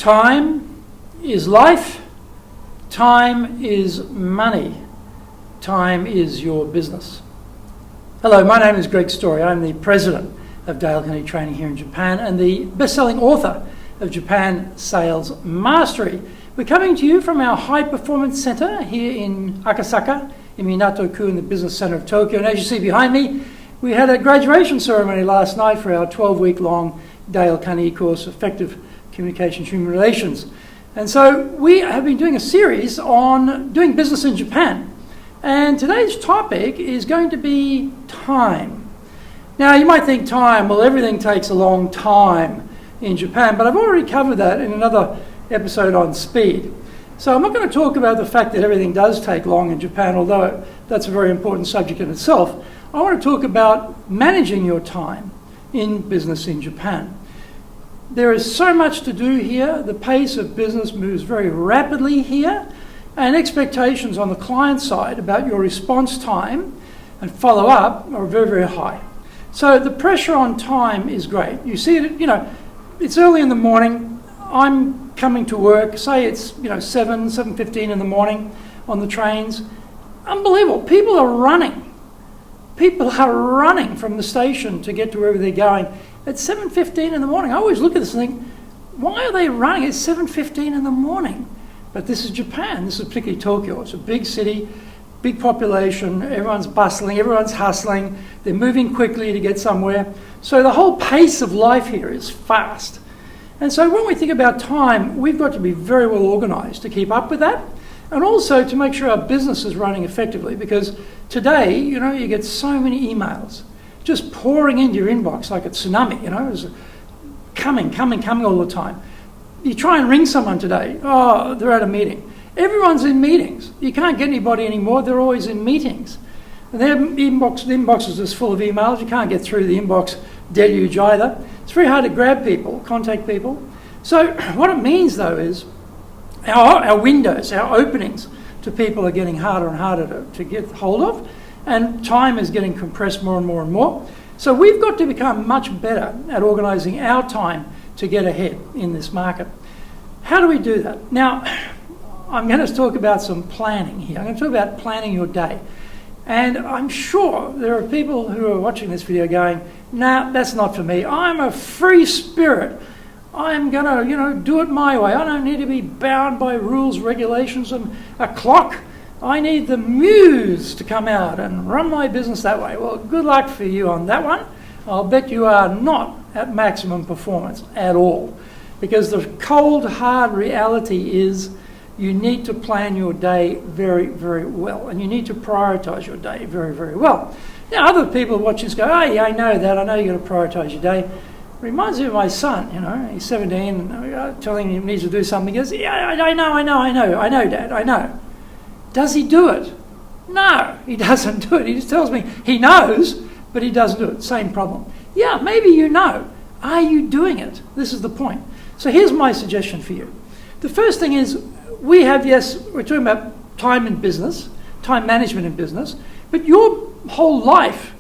Time is life. Time is money. Time is your business. Hello, my name is Greg Story. I'm the president of Dale Carnegie Training here in Japan and the best-selling author of Japan Sales Mastery. We're coming to you from our High Performance Center here in Akasaka, in Minato-ku, in the business center of Tokyo. And as you see behind me, we had a graduation ceremony last night for our 12-week-long Dale Carnegie course, Effective Communications, Human Relations. And so we have been doing a series on doing business in Japan. And today's topic is going to be time. Now, you might think time, well, everything takes a long time in Japan, but I've already covered that in another episode on speed. So I'm not going to talk about the fact that everything does take long in Japan, although that's a very important subject in itself. I want to talk about managing your time in business in Japan. There is so much to do here. The pace of business moves very rapidly here, and expectations on the client side about your response time and follow-up are very, very high. So the pressure on time is great. You see it, it's early in the morning. I'm coming to work, say it's 7:15 in the morning on the trains. Unbelievable. People are running. People are running from the station to get to wherever they're going. At 7:15 in the morning, I always look at this and think, why are they running at 7:15 in the morning? But this is Japan. This is particularly Tokyo. It's a big city, big population. Everyone's bustling, everyone's hustling. They're moving quickly to get somewhere. So the whole pace of life here is fast. And so when we think about time, we've got to be very well organized to keep up with that, and also to make sure our business is running effectively, because today, you get so many emails just pouring into your inbox like a tsunami, it's coming all the time. You try and ring someone today, they're at a meeting. Everyone's in meetings. You can't get anybody anymore, they're always in meetings. And the inbox is just full of emails, you can't get through the inbox deluge either. It's very hard to grab people, contact people. So what it means though is our windows, our openings to people are getting harder and harder to get hold of, and time is getting compressed more and more and more. So we've got to become much better at organising our time to get ahead in this market. How do we do that? Now, I'm going to talk about some planning here. I'm going to talk about planning your day. And I'm sure there are people who are watching this video going, nah, that's not for me. I'm a free spirit. I'm going to, do it my way. I don't need to be bound by rules, regulations, and a clock. I need the muse to come out and run my business that way. Well, good luck for you on that one. I'll bet you are not at maximum performance at all, because the cold, hard reality is you need to plan your day very, very well, and you need to prioritize your day very, very well. Now, other people watching this go, oh, yeah, I know that. I know you've got to prioritize your day. Reminds me of my son, he's 17, and telling him he needs to do something. He goes, yeah, I know, Dad, I know. Does he do it? No, he doesn't do it. He just tells me he knows, but he doesn't do it. Same problem. Yeah, maybe you know. Are you doing it? This is the point. So here's my suggestion for you. The first thing is, we're talking about time in business, time management in business, but your whole life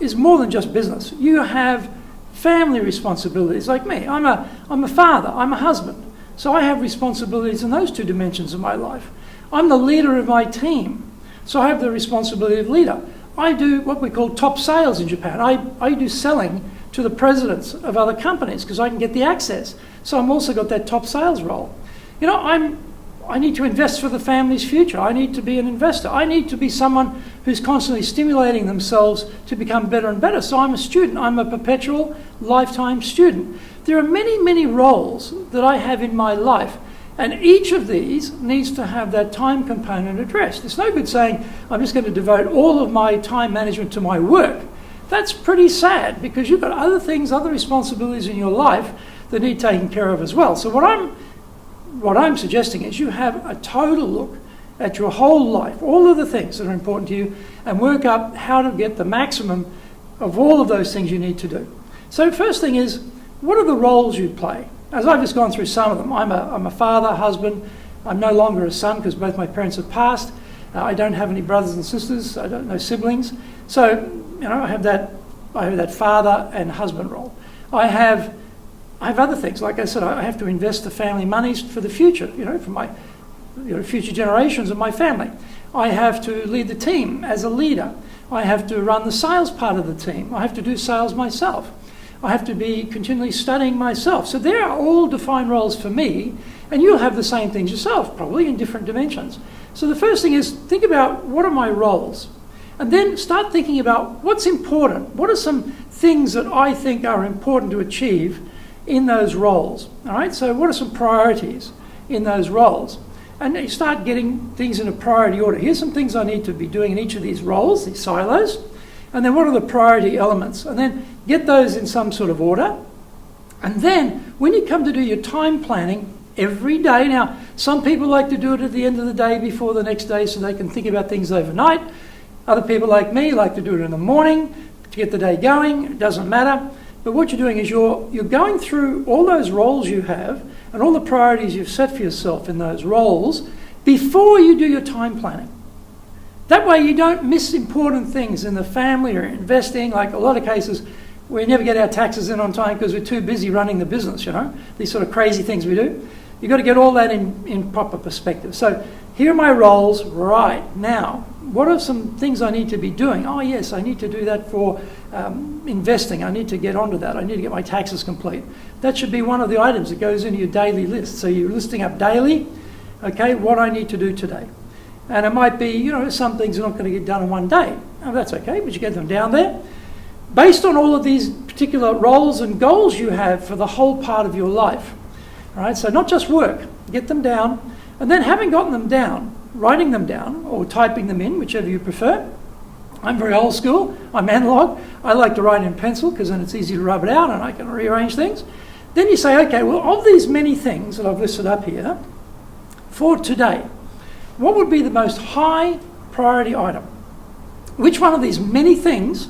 is more than just business. You have family responsibilities like me. I'm a father, I'm a husband. So I have responsibilities in those two dimensions of my life. I'm the leader of my team, so I have the responsibility of leader. I do what we call top sales in Japan. I do selling to the presidents of other companies because I can get the access. So I'm also got that top sales role. I need to invest for the family's future. I need to be an investor. I need to be someone who's constantly stimulating themselves to become better and better. So I'm a student. I'm a perpetual lifetime student. There are many, many roles that I have in my life, and each of these needs to have that time component addressed. It's no good saying, I'm just going to devote all of my time management to my work. That's pretty sad, because you've got other things, other responsibilities in your life that need taken care of as well. So what I'm suggesting is you have a total look at your whole life, all of the things that are important to you, and work up how to get the maximum of all of those things you need to do. So first thing is, what are the roles you play? As I've just gone through some of them, I'm a father, husband. I'm no longer a son because both my parents have passed. I don't have any brothers and sisters. I don't know siblings. So I have that father and husband role. I have I have other things. Like I said, I have to invest the family monies for the future, for my future generations of my family. I have to lead the team as a leader. I have to run the sales part of the team. I have to do sales myself. I have to be continually studying myself. So there are all defined roles for me, and you'll have the same things yourself, probably in different dimensions. So the first thing is think about what are my roles, and then start thinking about what's important. What are some things that I think are important to achieve in those roles? All right, so what are some priorities in those roles? And you start getting things in a priority order. Here's some things I need to be doing in each of these roles, these silos. And then what are the priority elements? And then get those in some sort of order. And then when you come to do your time planning every day, now some people like to do it at the end of the day before the next day so they can think about things overnight. Other people like me like to do it in the morning to get the day going. It doesn't matter. But what you're doing is you're going through all those roles you have and all the priorities you've set for yourself in those roles before you do your time planning. That way you don't miss important things in the family or investing. Like a lot of cases, we never get our taxes in on time because we're too busy running the business, these sort of crazy things we do. You've got to get all that in proper perspective. So here are my roles right now. What are some things I need to be doing? Oh yes, I need to do that for investing. I need to get onto that. I need to get my taxes complete. That should be one of the items that goes into your daily list. So you're listing up daily, okay, what I need to do today. And it might be, some things are not going to get done in one day. Oh, that's okay, but you get them down there. Based on all of these particular roles and goals you have for the whole part of your life. All right, so not just work, get them down. And then having gotten them down, writing them down or typing them in, whichever you prefer. I'm very old school, I'm analog. I like to write in pencil because then it's easy to rub it out and I can rearrange things. Then you say, okay, well, of these many things that I've listed up here, for today, what would be the most high priority item? Which one of these many things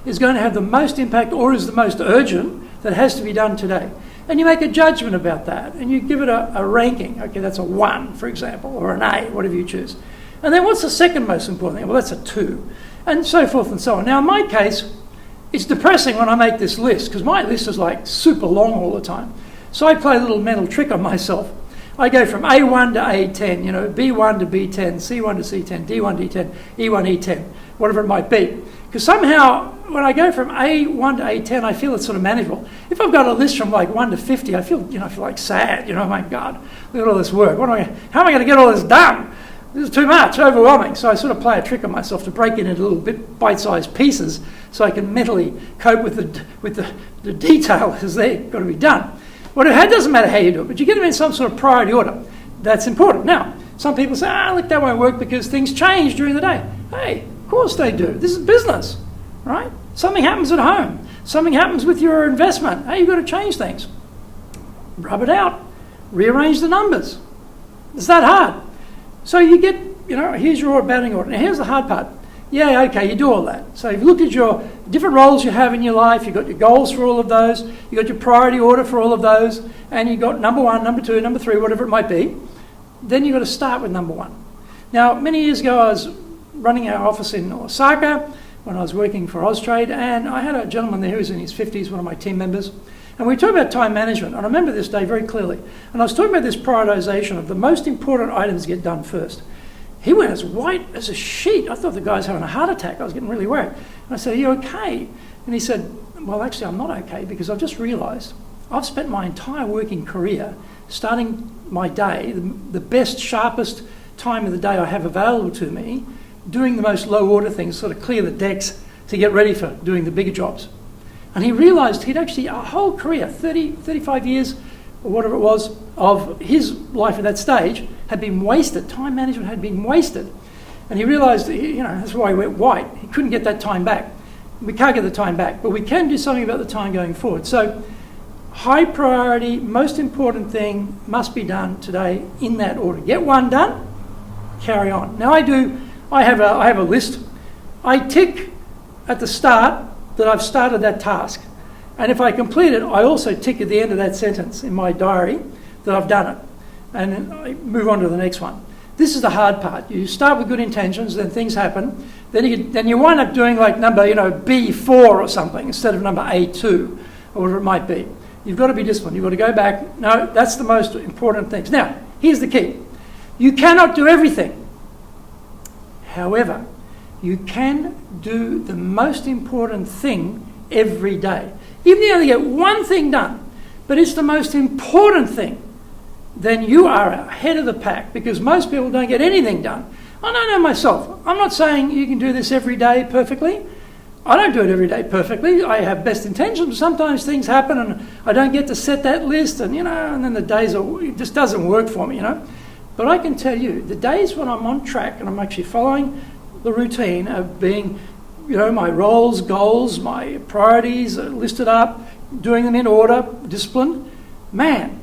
is going to have the most impact or is the most urgent that has to be done today? And you make a judgment about that and you give it a ranking. Okay, that's a 1, for example, or an A, whatever you choose. And then what's the second most important thing? Well, that's a 2, and so forth and so on. Now, in my case, it's depressing when I make this list because my list is like super long all the time. So I play a little mental trick on myself. I go from A1 to A10, B1 to B10, C1 to C10, D1 to D10, E1, E10, whatever it might be. Because somehow, when I go from A1 to A10, I feel it's sort of manageable. If I've got a list from like 1 to 50, I feel like sad. Oh my God, look at all this work. How am I going to get all this done? This is too much, overwhelming. So I sort of play a trick on myself to break it into little bite-sized pieces so I can mentally cope with the detail as they've got to be done. Well, it doesn't matter how you do it, but you get them in some sort of priority order. That's important. Now, some people say, look, that won't work because things change during the day. Hey, of course they do. This is business, right? Something happens at home. Something happens with your investment. Hey, you've got to change things. Rub it out. Rearrange the numbers. It's that hard. So you get, here's your batting order. Now, here's the hard part. Yeah, okay, you do all that. So you've looked at your different roles you have in your life, you've got your goals for all of those, you've got your priority order for all of those, and you've got number 1, number 2, number 3, whatever it might be. Then you've got to start with number 1. Now, many years ago, I was running our office in Osaka when I was working for Austrade, and I had a gentleman there who was in his 50s, one of my team members, and we were talking about time management. And I remember this day very clearly. And I was talking about this prioritization of the most important items to get done first. He went as white as a sheet. I thought the guy was having a heart attack. I was getting really worried. And I said, are you okay? And he said, well, actually, I'm not okay because I've just realised I've spent my entire working career starting my day, the best, sharpest time of the day I have available to me, doing the most low order things, sort of clear the decks to get ready for doing the bigger jobs. And he realised he'd actually, a whole career, 30, 35 years, or whatever it was, of his life at that stage had been wasted. Time management had been wasted. And he realised, that's why he went white. He couldn't get that time back. We can't get the time back, but we can do something about the time going forward. So high priority, most important thing must be done today in that order. Get one done, carry on. Now I have a list. I tick at the start that I've started that task. And if I complete it, I also tick at the end of that sentence in my diary that I've done it. And I move on to the next one. This is the hard part. You start with good intentions, then things happen. Then you wind up doing like number B4 or something instead of number A2 or whatever it might be. You've got to be disciplined. You've got to go back. No, that's the most important things. Now, here's the key. You cannot do everything. However, you can do the most important thing every day. Even if you only get one thing done, but it's the most important thing, then you are ahead of the pack, because most people don't get anything done. I know myself. I'm not saying you can do this every day perfectly. I don't do it every day perfectly. I have best intentions. Sometimes things happen and I don't get to set that list, and and then the days it just doesn't work for me, But I can tell you, the days when I'm on track and I'm actually following the routine of being, my roles, goals, my priorities are listed up, doing them in order, disciplined, man,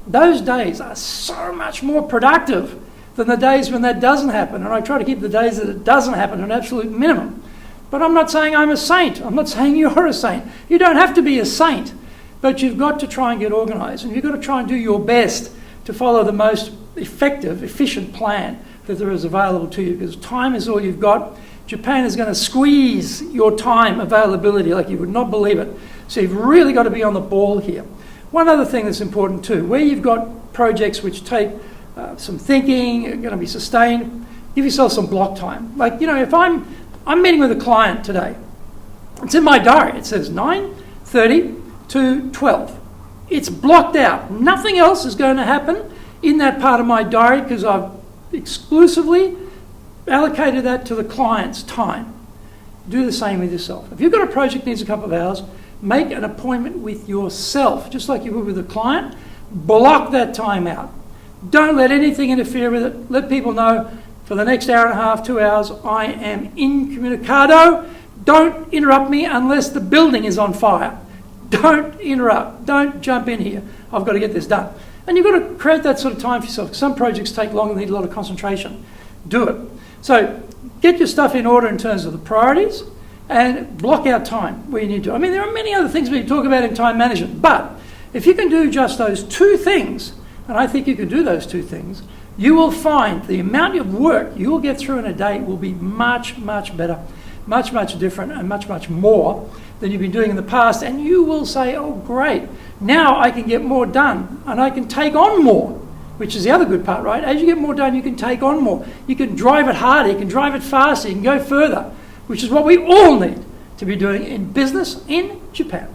those days are so much more productive than the days when that doesn't happen. And I try to keep the days that it doesn't happen to an absolute minimum. But I'm not saying I'm a saint. I'm not saying you're a saint. You don't have to be a saint, but you've got to try and get organised, and you've got to try and do your best to follow the most effective, efficient plan that there is available to you, because time is all you've got. Japan is going to squeeze your time availability like you would not believe it. So you've really got to be on the ball here. One other thing that's important too, where you've got projects which take some thinking, are going to be sustained, give yourself some block time. Like, if I'm meeting with a client today, it's in my diary. It says 9:30 to 12. It's blocked out. Nothing else is going to happen in that part of my diary, because I've exclusively allocated that to the client's time. Do the same with yourself. If you've got a project that needs a couple of hours, make an appointment with yourself, just like you would with a client. Block that time out. Don't let anything interfere with it. Let people know, for the next hour and a half, 2 hours, I am incommunicado. Don't interrupt me unless the building is on fire. Don't interrupt. Don't jump in here. I've got to get this done. And you've got to create that sort of time for yourself. Some projects take longer and need a lot of concentration. Do it. So get your stuff in order in terms of the priorities, and block out time where you need to. I mean, there are many other things we talk about in time management, but if you can do just those two things, and I think you can do those two things, you will find the amount of work you will get through in a day will be much, much better, much, much different, and much, much more than you've been doing in the past. And you will say, oh, great, now I can get more done, and I can take on more, which is the other good part, right? As you get more done, you can take on more. You can drive it harder, you can drive it faster, you can go further, which is what we all need to be doing in business in Japan.